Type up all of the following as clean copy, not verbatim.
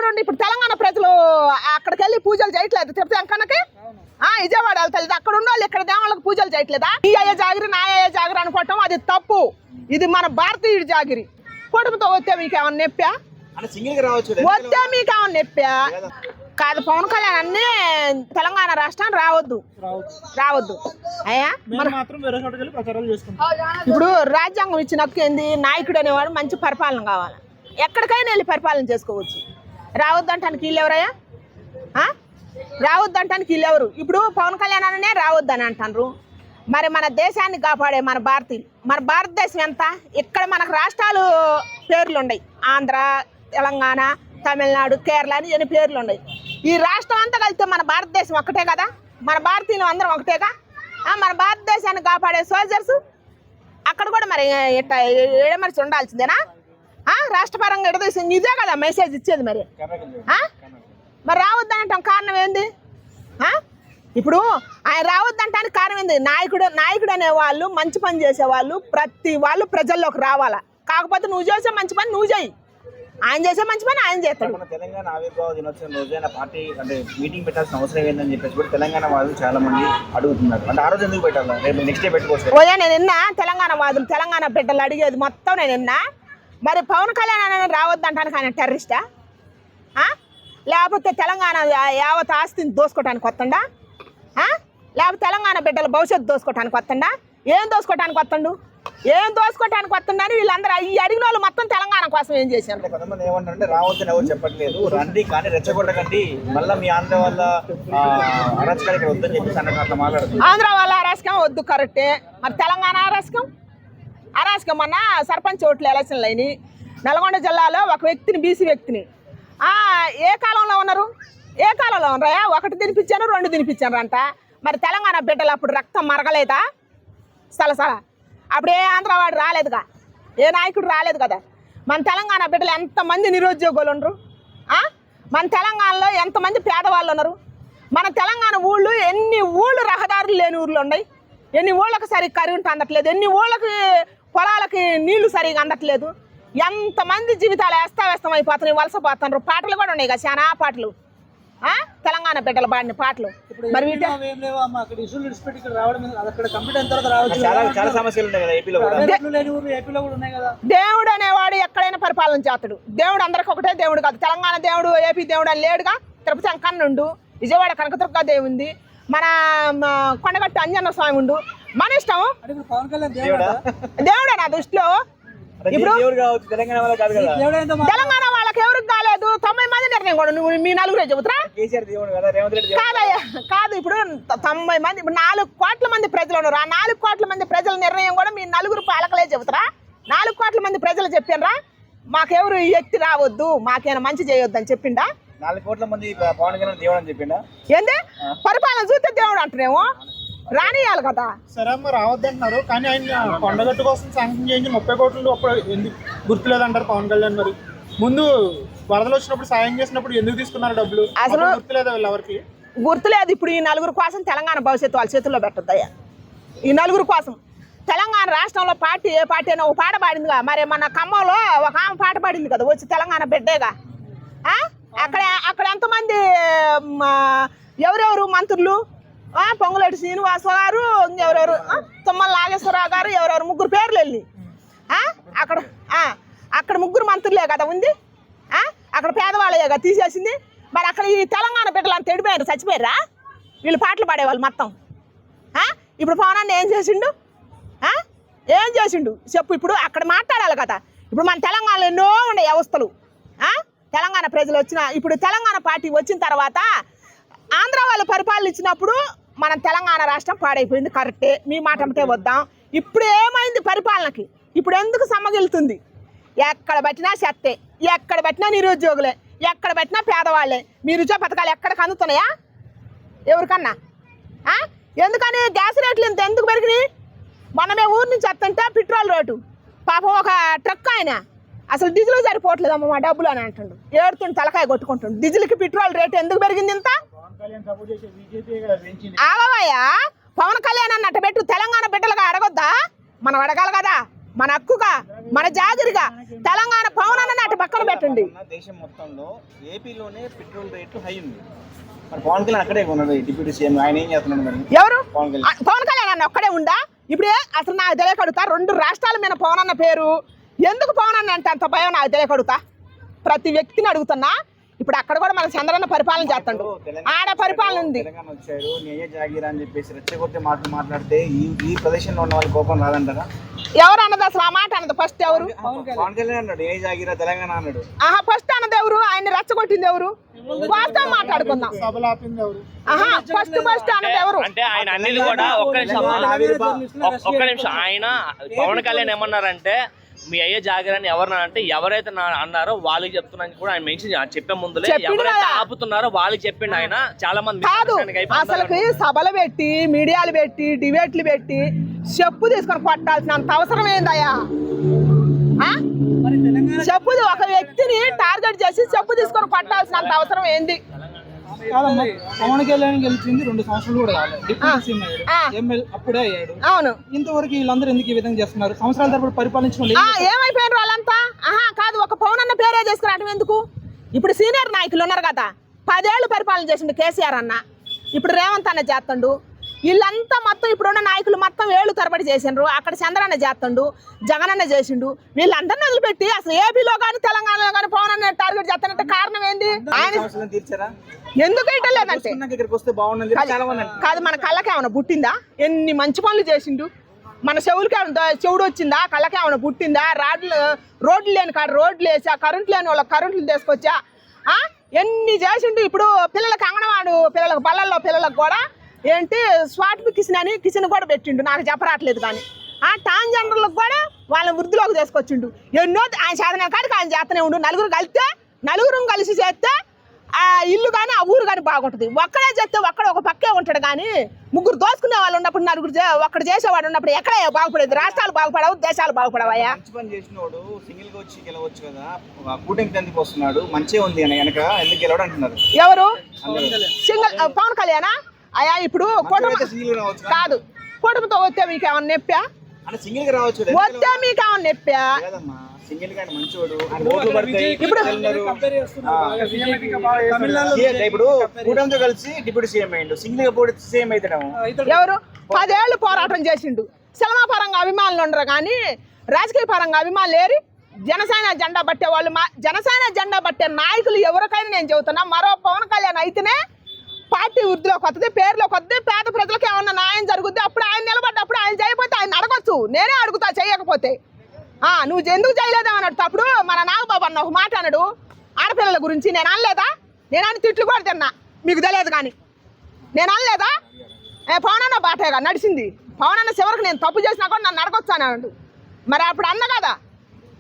చూడండి ఇప్పుడు తెలంగాణ ప్రజలు అక్కడికి వెళ్ళి పూజలు చేయట్లేదు తిరుపతి వెంకన్నకి. విజయవాడ వెళ్తలేదు, అక్కడ ఉన్న వాళ్ళు ఇక్కడ దేవుళ్ళకి పూజలు చేయట్లేదా? ఈ అయ్యే జాగిరి నా అయ్యే జాగిరి అనుకోవటం అది తప్పు. ఇది మన భారతీయుడి జాగిరి. కుటుంబంతో వస్తే మీకేమన్నా నొప్పా? వస్తే మీకేమన్నా నొప్పా? కాదు, పవన్ కళ్యాణ్ అన్ని తెలంగాణ రాష్ట్రం రావద్దు అయ్యా. ఇప్పుడు రాజ్యాంగం ఇచ్చిన హక్కు ఏంది? నాయకుడు అనేవాడు మంచి పరిపాలన కావాలి, ఎక్కడికైనా వెళ్ళి పరిపాలన చేసుకోవచ్చు. రావద్దంటానికి వీళ్ళు ఎవరయ్యా? రావద్దంటానికి వీళ్ళు ఎవరు? ఇప్పుడు పవన్ కళ్యాణ్ అనే రావద్దని అంటారు. మరి మన దేశాన్ని కాపాడే మన భారతదేశం ఎంత? ఇక్కడ మనకు రాష్ట్రాలు పేర్లు ఉన్నాయి, ఆంధ్ర, తెలంగాణ, తమిళనాడు, కేరళ అని ఎన్ని పేర్లు ఉన్నాయి. ఈ రాష్ట్రం అంతా కలిస్తే మన భారతదేశం ఒక్కటే కదా, మన భారతీయులు అందరం ఒకటేగా. మన భారతదేశాన్ని కాపాడే సోల్జర్స్ అక్కడ కూడా మరి ఏడమరిచి ఉండాల్సిందేనా? రాష్ట్రపరంగా ఎడదీసింది ఇదే కదా మెసేజ్ ఇచ్చేది. మరి మరి రావద్దంటాం కారణం ఏంది? ఇప్పుడు ఆయన రావద్దంటానికి కారణం ఏంది? నాయకుడు అనేవాళ్ళు, మంచి పని చేసేవాళ్ళు, ప్రతి వాళ్ళు ప్రజల్లోకి రావాలా. కాకపోతే నువ్వు చేసే మంచి పని నువ్వు చేయి, ఆయన చేసే మంచి పని ఆయన చేస్తాడు. తెలంగాణ ఆవిర్భావ దినోత్సవం రోజైన పార్టీ అంటే మీటింగ్ పెట్టాల్సిన అవసరం ఏందని చెప్పేసి కూడా తెలంగాణ వాళ్ళు చాలా మంది అడుగుతున్నారు. అంటే ఆ రోజు ఎందుకు పెట్టాలి? రేపు నెక్స్ట్ డే పెట్టుకోవచ్చు. నేను నిన్న తెలంగాణ వాదులు, తెలంగాణ బిడ్డలు అడిగేది మొత్తం నేను నిన్న. మరి పవన్ కళ్యాణ్ అనేది రావద్దంటానికి ఆయన టెర్రరిస్టా? లేకపోతే తెలంగాణ యావత్ ఆస్తిని దోసుకోవటానికి వస్తుండా? లేకపోతే తెలంగాణ బిడ్డల భవిష్యత్తు దోసుకోవటానికి వస్తుండా? ఏం దోసుకోవటానికి వస్తుండు? అని వీళ్ళందరూ ఈ అడిగిన వాళ్ళు మొత్తం తెలంగాణ కోసం ఏం చేశారు? కొంతమంది ఏమంటారంటే రావద్దని ఎవరు చెప్పట్లేదు, రండి కానీ రెచ్చగొట్టకండి, మళ్ళీ మీ ఆంధ్ర వాళ్ళ అరాచకాలు ఇక్కడ వద్దని చెప్పేసి అట్లా మాట్లాడుతుంది. ఆంధ్ర వాళ్ళ అరాచకం వద్దు, కరెక్టే. మరి తెలంగాణ అరాచకం అన్న సర్పంచ్ ఓట్లు ఎలక్షన్లు అయినాయి. నల్గొండ జిల్లాలో ఒక వ్యక్తిని, బీసీ వ్యక్తిని ఏ కాలంలో ఉన్నారా? 1 తినిపించాను, 2 తినిపించాను అంట. మరి తెలంగాణ బిడ్డలు అప్పుడు రక్తం మరగలేదా? సలసల అప్పుడు ఏ ఆంధ్రవాడు రాలేదుగా, ఏ నాయకుడు రాలేదు కదా. మన తెలంగాణ బిడ్డలు ఎంతమంది నిరుద్యోగులు ఉన్నారు? మన తెలంగాణలో ఎంతమంది పేదవాళ్ళు ఉన్నారు? మన తెలంగాణ ఊళ్ళు ఎన్ని ఊళ్ళు రహదారులు లేని ఊళ్ళు ఉన్నాయి, ఎన్ని ఊళ్ళకి సరిగ్గా కరెంట్ అందట్లేదు, ఎన్ని ఊళ్ళకి పొలాలకి నీళ్లు సరిగా అందట్లేదు. ఎంతమంది జీవితాలు వేస్తావేస్తం అయిపోతున్నాయి, వలసపోతున్నారు. పాటలు కూడా ఉన్నాయి కదా, చాలా పాటలు, తెలంగాణ బిడ్డలు పాడిన పాటలు. మరి దేవుడు అనేవాడు ఎక్కడైనా పరిపాలన చేస్తాడు. దేవుడు అందరికి ఒకటే దేవుడు కాదు. తెలంగాణ దేవుడు, ఏపీ దేవుడు అని లేడుగా. తిరుపతి వెంకన్న ఉండు, విజయవాడ కనకదుర్గ దేవుడు ఉంది, మన కొండగట్టు అంజన్న స్వామి ఉండు. మన ఇష్టం. దేవుడే నా దృష్టిలో. ఇప్పుడు తెలంగాణ వాళ్ళకి ఎవరికి కాలేదు, 90 మంది నిర్ణయం కూడా నువ్వు మీ నలుగురే చెబుతురా? కాదు, ఇప్పుడు 90 మంది, ఇప్పుడు 4 కోట్ల మంది ప్రజలు ఉన్నారు. ఆ 4 కోట్ల మంది ప్రజల నిర్ణయం కూడా మీ నలుగురు పాలకలే చెబుతారా? 4 కోట్ల మంది ప్రజలు చెప్పినరా మాకెవరు ఈ వ్యక్తి రావద్దు, మాకేమైనా మంచి చేయొద్దు అని చెప్పిండా? 4 కోట్ల మంది పవన్ కళ్యాణ్ దేవుడు అని చెప్పిండా? ఏంది పరిపాలన చూస్తే దేవుడు అంటున్నామో రానియాలి కదా. సరే అమ్మ రావద్దంటున్నారు, కానీ ఆయన కొండగట్టు కోసం శాంక్షన్ చేయించి 30 కోట్లు అప్పుడు ఎందుకు గుర్తులేదంటారు పవన్ కళ్యాణ్? మరి ముందు వరదలు వచ్చినప్పుడు సాయం చేసినప్పుడు ఎందుకు తీసుకున్నారు డబ్బులు? అసలు గుర్తులేదా వీళ్ళెవరికి? గుర్తులేదు. ఇప్పుడు ఈ నలుగురు కోసం తెలంగాణ భవిష్యత్తు వాళ్ళ చేతుల్లో పెట్టద్దయ్యా. ఈ నలుగురు కోసం తెలంగాణ రాష్ట్రంలో పార్టీ, ఏ పార్టీ అయినా ఒక పాట పాడిందిగా. మరి మన ఖమ్మంలో ఒక ఆమె పాట పాడింది కదా, వచ్చి తెలంగాణ బిడ్డేగా. అక్కడ ఎంతమంది ఎవరెవరు మంత్రులు? పొంగులేటి శ్రీనివాస గారు, ఇంకెవరెవరు, తుమ్మల నాగేశ్వరరావు గారు, ఎవరెవరు 3 పేర్లు వెళ్ళి అక్కడ 3 మంత్రులే కదా ఉంది. అక్కడ పేదవాళ్ళే కదా తీసేసింది. మరి అక్కడ ఈ తెలంగాణ బిడ్డలు అంత తెడిపోయారు, చచ్చిపోయారా? వీళ్ళు పాటలు పాడేవాళ్ళు మొత్తం. ఇప్పుడు పవనాన్ని ఏం చేసిండు చెప్పు. ఇప్పుడు అక్కడ మాట్లాడాలి కదా. ఇప్పుడు మన తెలంగాణలో ఎన్నో ఉండే వ్యవస్థలు. తెలంగాణ ప్రజలు ఇప్పుడు తెలంగాణ పార్టీ వచ్చిన తర్వాత ఆంధ్ర వాళ్ళు పరిపాలన ఇచ్చినప్పుడు మన తెలంగాణ రాష్ట్రం పాడైపోయింది, కరెక్టే. మీ మాట అంటే వద్దాం. ఇప్పుడు ఏమైంది పరిపాలనకి? ఇప్పుడు ఎందుకు సమ్మగిలుతుంది? ఎక్కడ పట్టినా చెత్తే, ఎక్కడ పట్టినా నిరుద్యోగులే, ఎక్కడ పట్టినా పేదవాళ్ళే. మీరు ఇచ్చే పథకాలు ఎక్కడికి అందుతున్నాయా ఎవరికన్నా? ఎందుకని గ్యాస్ రేట్లు ఇంత ఎందుకు పెరిగినాయి? మనమే ఊరి నుంచి వస్తుంటే పెట్రోల్ రేటు పాపం ఒక ట్రక్ ఆయన అసలు డీజిల్ సరిపోవట్లేదమ్మ మా డబ్బులు అని అంటుండు, ఏడుతుండు, తలకాయ కొట్టుకుంటుండు. డీజిల్కి పెట్రోల్ రేటు ఎందుకు పెరిగింది ఇంత? ఆగవయ్యా, పవన్ కళ్యాణ్ అన్నట్టు పెట్టు, తెలంగాణ బిడ్డలుగా అడగొద్దా? మనం అడగాలి కదా. మన హక్కుగా మన జాగిరిగా తెలంగాణ పవన్ అన్న అటు పక్కన పెట్టండి. దేశం మొత్తంలో ఏపీలోనే పెట్రోల్ రేట్లు హై ఉంది. మరి పవన్ కళ్యాణ్ అక్కడే ఉన్నది డిప్యూటీ సీఎం, ఆయన ఏం చేస్తున్నాడు మరి? ఎవరు పవన్ కళ్యాణ్ అన్న ఒక్కడే ఉందా? ఇప్పుడే అసలు నాకు తెలియకడుగుతా, 2 రాష్ట్రాల మీద పవన్ అన్న పేరు ఎందుకు పవన్ అన్న అంటే అంత భయం నాకు తెలియకడుగుతా. ప్రతి వ్యక్తిని అడుగుతున్నా. ఇప్పుడు అక్కడ కూడా మన చంద్రన్న పరిపాలన చేస్తాడు, ఆడ పరిపాలన ఉంది. తెలంగాణ వచ్చాడు నేనే జాగీరా అని చెప్పేసి రెచ్చగొట్టే మాటలు మాట్లాడితే ఈ ప్రదేశంలో ఉన్న వాళ్ళ కోపం రాదంటారా? ఎవరు అన్నది అసలు? ఆ మాట అన్నది ఫస్ట్ ఎవరు? పవన్ కళ్యాణ్ అన్నాడు ఏ జాగీరా తెలంగాణ అన్నాడు. ఫస్ట్ అన్నది ఎవరు? ఆయన రెచ్చగొట్టింది ఎవరు? వాస్తవం మాట్లాడుకుందాం. ఫస్ట్ అన్నది ఎవరు? అంటే ఆయన అన్నిది కూడా ఒక్క నిమిషం ఆయన పవన్ కళ్యాణ్ ఏమన్నారంటే మీ అయ్యే జాగ్రత్త ఎవరన్నా అంటే ఎవరైతే అన్నారో వాళ్ళకి చెప్తున్నాను కూడా ఆయన మెన్షన్ చెప్పే ముందులే ఎవరైతే ఆపుతున్నారో వాళ్ళకి చెప్పిండు ఆయన. చాలా మంది కాదు అసలు సభలు పెట్టి మీడియాలు పెట్టి డిబేట్లు పెట్టి చెప్పు తీసుకొని కొట్టాల్సినంత అవసరం ఏందయ్యా? చెప్పు ఒక వ్యక్తిని టార్గెట్ చేసి చెప్పు తీసుకొని కొట్టాల్సినంత అవసరం ఏంది? కాదమ్మా, పవన్ కళ్యాణ్ గెలిచింది 2 సంవత్సరాలు కూడా కాదు, డిప్యూటీ సీఎం అయ్యాడు, ఎమ్మెల్యే అప్పుడే అయ్యాడు. అవును, ఇంతవరకు వీళ్ళందరూ ఎందుకు ఈ విధంగా చేస్తున్నారు? సంవత్సరాల తరబడి పరిపాలించిన ఏమైపోయినారు వాళ్ళంతా? కాదు, ఒక పవన్ అన్న పేరే చేసుకురావడం ఎందుకు? ఇప్పుడు సీనియర్ నాయకులు ఉన్నారు కదా, 10 ఏళ్ళు పరిపాలన చేసిండు కేసీఆర్ అన్న, ఇప్పుడు రేవంత్ అన్న చేస్తుండు, వీళ్ళంతా మొత్తం ఇప్పుడున్న నాయకులు మొత్తం 7 ఏళ్ళు తరబడి చేసిండ్రు. అక్కడ చంద్రన్న చేస్తుండు, జగన్ అన్న చేసిండు. వీళ్ళందరినీ వదిలిపెట్టి అసలు ఏపీలో కానీ తెలంగాణలో కానీ పవన్ అన్న టార్గెట్ చేస్తానంటే కారణం ఏంది? ఆయన ఎందుకు ఇటలేదంటే కాదు, మన కళ్ళకేమన్నా పుట్టిందా? ఎన్ని మంచి పనులు చేసిండు. మన చెవులకేమన్నా చెవుడు వచ్చిందా? కళ్ళకేమన్నా పుట్టిందా? రోడ్లు లేని కాడ రోడ్లు వేసా, కరెంట్ లేని వాళ్ళకి కరెంట్లు తీసుకొచ్చా, ఎన్ని చేసిండు. ఇప్పుడు పిల్లలకి అంగన్వాడు పిల్లలకు పల్లెల్లో పిల్లలకు కూడా ఏంటి స్వాట్ కిచెన్ కూడా పెట్టిండు, నాకు చెప్పరాట్లేదు కానీ. ట్రాన్స్జెండర్లకు కూడా వాళ్ళ వృద్ధిలోకి తీసుకొచ్చిండు. ఎన్నో ఆయన చేతనే కాడికి ఆయన చేతనే ఉండు. నలుగురు కలిసి చేస్తే ఆ ఇల్లు కానీ ఆ ఊరు కానీ బాగుంటుంది. ఒక్కడే చేస్తే ఒక పక్కే ఉంటాడు కానీ ముగ్గురు దోసుకునే వాళ్ళు ఉన్నప్పుడు నలుగురు ఒక్కడు చేసేవాడు ఉన్నప్పుడు ఎక్కడ బాగుపడేది? రాష్ట్రాలు బాగుపడవు, దేశాలు బాగుపడవయ్యా. మంచి పని చేసినోడు సింగిల్ గా వచ్చి గెలవచ్చు కదా, కూటమికి ఎందుకు వస్తున్నాడు? మంచిగా ఉంది అని వెనక ఎందుకు గెలవడం అంటున్నారు. ఎవరు? సింగిల్ పవన్ కళ్యాణ్ అయ్యా. ఇప్పుడు కాదు, కుటుంబంతో వస్తే మీకు ఏమన్నా నెప్పా? సింగిల్ గా రావచ్చు, వస్తే మీకు ఏమన్నా నెప్పా? ఇప్పుడు కూటమితో కలిసి డిప్యూటీ సీఎం అయ్యిండు, సింగిల్ గా పోటీ సీఎం అవుతాడు. ఎవరు? 10 ఏళ్ళు పోరాటం చేసిండు. సినిమా పరంగా అభిమానులు ఉండరు కానీ రాజకీయ పరంగా అభిమానులు లేరు. జనసేన జెండా పట్టే వాళ్ళు, జనసేన జెండా పట్టే నాయకులు ఎవరికైనా నేను చెబుతున్నా, మరో పవన్ కళ్యాణ్ అయితేనే పార్టీ వృద్ధిలోకి వస్తుంది, పేరులోకి వస్తుంది, పేద ప్రజలకు ఏమన్నా న్యాయం జరుగుద్ది. అప్పుడు ఆయన నిలబడ్డప్పుడు ఆయన చేయకపోతే ఆయన అడగొచ్చు, నేనే అడుగుతా చేయకపోతే. నువ్వు ఎందుకు చేయలేదా అని అడుగుతా. అప్పుడు మన నాగబాబు అన్న ఒక మాట అన్నాడు ఆడపిల్లల గురించి, నేను అనలేదా? నేను అని తిట్లు కూడా తిన్నా, మీకు తెలియదు కానీ నేను అనలేదా? పవన్ అన్న బాటేగా నడిచింది. పవన్ అన్న చివరికి నేను తప్పు చేసినా కూడా నన్ను అడగొచ్చు అని అన్నాడు. మరి అప్పుడు అన్న కదా.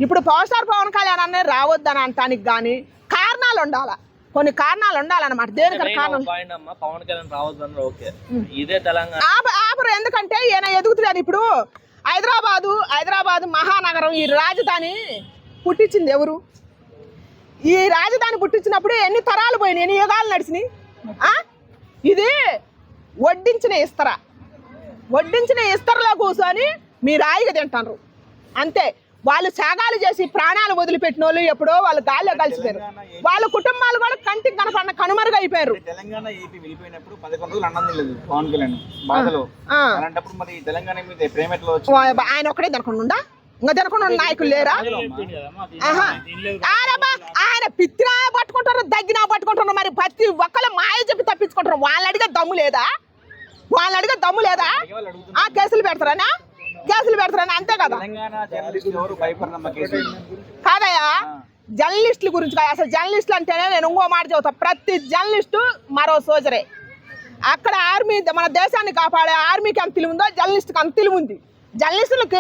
ఇప్పుడు పవర్ స్టార్ పవన్ కళ్యాణ్ అనే రావద్దని అంటానికి కానీ కారణాలు ఉండాలా, కొన్ని కారణాలు ఉండాలన్నమాట. దేనికి కారణం? పవన్ కళ్యాణ్ రావద్దు, ఓకే, ఇదే తెలంగాణ ఆపరు. ఎందుకంటే ఈయన ఎదుగుతున్నాడు. ఇప్పుడు హైదరాబాదు మహానగరం, ఈ రాజధాని పుట్టించింది ఎవరు? ఈ రాజధాని పుట్టించినప్పుడు ఎన్ని తరాలు పోయినాయి, ఎన్ని యుగాలు నడిచినాయి. ఇది వడ్డించిన ఇస్తరలో కూర్చొని మీరు రాయిగా తింటారు అంతే. వాళ్ళు త్యాగాలు చేసి ప్రాణాలు వదిలిపెట్టిన వాళ్ళు ఎప్పుడో వాళ్ళు గాల్లో కలిసిపోయారు. వాళ్ళ కుటుంబాలు కూడా కంటికి కనపడిన కనుమరుగైపోయారు. తెలంగాణ ఏపీ వెళ్ళిపోయినప్పుడు 11 రోజులు అన్నం తినలేదు పవన్ కళ్యాణ్ బాధలో. అలాంటప్పుడు మరి తెలంగాణ మీద ప్రేమ ఎట్లా వచ్చింది? ఆయన ఒక్కడే తినకుండా ఇంకా తినకుండా నాయకులు లేరా? ఆయన పిత్తినా పట్టుకుంటారు, దగ్గినా పట్టుకుంటారు. మరి ప్రతి ఒక్కరు మాయ చెప్పి తప్పించుకుంటారు. వాళ్ళని అడిగే దమ్ము లేదా? కేసులు పెడతారనా అంతే కదా. కాదయ్యా, జర్నలిస్టుల గురించి కాదు అసలు. జర్నలిస్టులు అంటేనే నేను ఇంకో మాట చెబుతా, ప్రతి జర్నలిస్టు మరో సోజరే. అక్కడ ఆర్మీ, మన దేశాన్ని కాపాడే ఆర్మీకి అంత తెలివి ఉందో జర్నలిస్ట్కి అంత తెలివి ఉంది. జర్నలిస్టులకు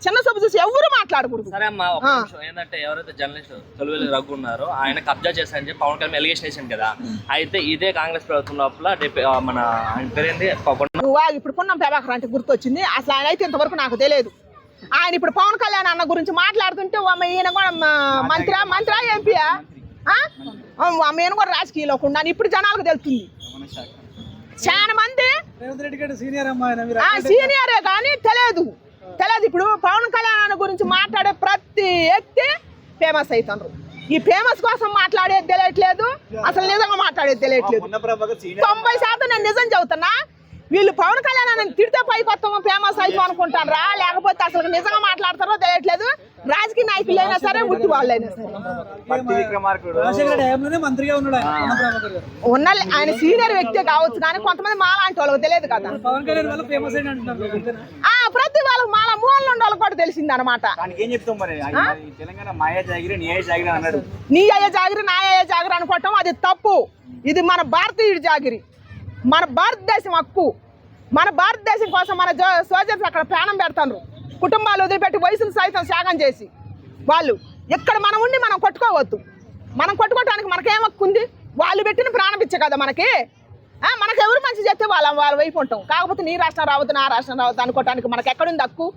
చిన్న సొబ్బు చూసి ఎవరు మాట్లాడకూడదు. సరే అమ్మా, ఒక నిమిషం. ఏంటంటే ఎవరైతే జర్నలిస్ట్ తొలివేలు రఘు ఉన్నారో ఆయన కబ్జా చేశారని చెప్పి పవన్ కళ్యాణ్ ఎలిగేషన్ వేసాను కదా. అయితే ఇదే కాంగ్రెస్ ప్రభుత్వం లోపల మన ఆయన పేరేంది నువ్వు ఇప్పుడు పున్నం ప్రభాకర్ అంటే గుర్తొచ్చింది. అసలు ఆయన అయితే ఇంతవరకు నాకు తెలియదు. ఆయన ఇప్పుడు పవన్ కళ్యాణ్ అన్న గురించి మాట్లాడుతుంటే ఈయన కూడా మంత్రా ఎంపీయా? ఈయన కూడా రాజకీయాల్లోకి ఉన్నాను ఇప్పుడు జనాలకు తెలుస్తుంది. చాలా మంది రేవంత్ రెడ్డి గారు సీనియరే కానీ తెలియదు. తెలియదు. ఇప్పుడు పవన్ కళ్యాణ్ గురించి మాట్లాడే ప్రతి వ్యక్తి ఫేమస్ అవుతున్నారు. ఈ ఫేమస్ కోసం మాట్లాడేది తెలియట్లేదు, అసలు నిజంగా మాట్లాడేది తెలియట్లేదు. 90% నేను నిజం చెబుతున్నా. వీళ్ళు పవన్ కళ్యాణ్ తిడితే పైకి వస్తామో ఫేమస్ అవుతాం అనుకుంటారా, లేకపోతే అసలు నిజంగా మాట్లాడతారో తెలియట్లేదు. రాజకీయ నాయకులు అయినా సరే, వృత్తి వాళ్ళు అయినా సరే. మంత్రిగా ఉన్నాడు ఉన్న ఆయన సీనియర్ వ్యక్తి కావచ్చు, కానీ కొంతమంది మాలాంటి వాళ్ళకి తెలియదు కదా. పవన్ కళ్యాణ్ వల్ల ఫేమస్ అయిన అంటున్నారు. ప్రతి వాళ్ళకి మాల మూలలో ఉండే వాళ్ళకి కూడా తెలిసింది అనమాట. ఏం చెప్తాం మరి తెలంగాణ మాయా జాగిరి న్యాయ జాగిరి అన్నాడు. నీ అయ్యే జాగిరి నా అయ్యే జాగిరి అనుకోవటం అది తప్పు. ఇది మన భారతీయుడి జాగిరి, మన భారతదేశం హక్కు. మన భారతదేశం కోసం మన సోల్జర్స్ అక్కడ ప్రాణం పెడతారు, కుటుంబాలు వదిలిపెట్టి వయసును సైతం త్యాగం చేసి. వాళ్ళు ఎక్కడ మనం ఉండి మనం కొట్టుకోవద్దు. మనం కొట్టుకోవటానికి మనకేం హక్కు ఉంది? వాళ్ళు పెట్టిన ప్రాణం ఇచ్చే కదా మనకి. మనకు ఎవరు మంచి చేస్తే వాళ్ళ వైపు ఉంటాం. కాకపోతే నీ రాష్ట్రం రావద్దు, నా రాష్ట్రం రావద్దు అనుకోవటానికి మనకు ఎక్కడుంది హక్కు?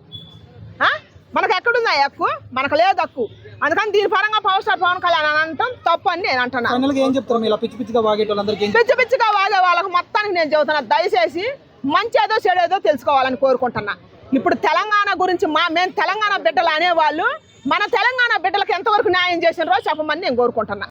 మనకు ఎక్కడుంది ఆ హక్కు? మనకు లేదు హక్కు. అందుకని దీని పరంగా పవర్ స్టార్ పవన్ కళ్యాణ్ అని అంటాం తప్పు అని నేను అంటున్నాను. ఏం చెప్తారు ఇలా పిచ్చి పిచ్చిగా వాగేటోళ్ళందరికీ? పిచ్చి పిచ్చిగా వాగే వాళ్ళకి మొత్తానికి నేను చెబుతున్నా, దయచేసి మంచి ఏదో చెడేదో తెలుసుకోవాలని కోరుకుంటున్నా. ఇప్పుడు తెలంగాణ గురించి మేము తెలంగాణ బిడ్డలు అనేవాళ్ళు మన తెలంగాణ బిడ్డలకు ఎంతవరకు న్యాయం చేసినారో చెప్పమని నేను కోరుకుంటున్నా.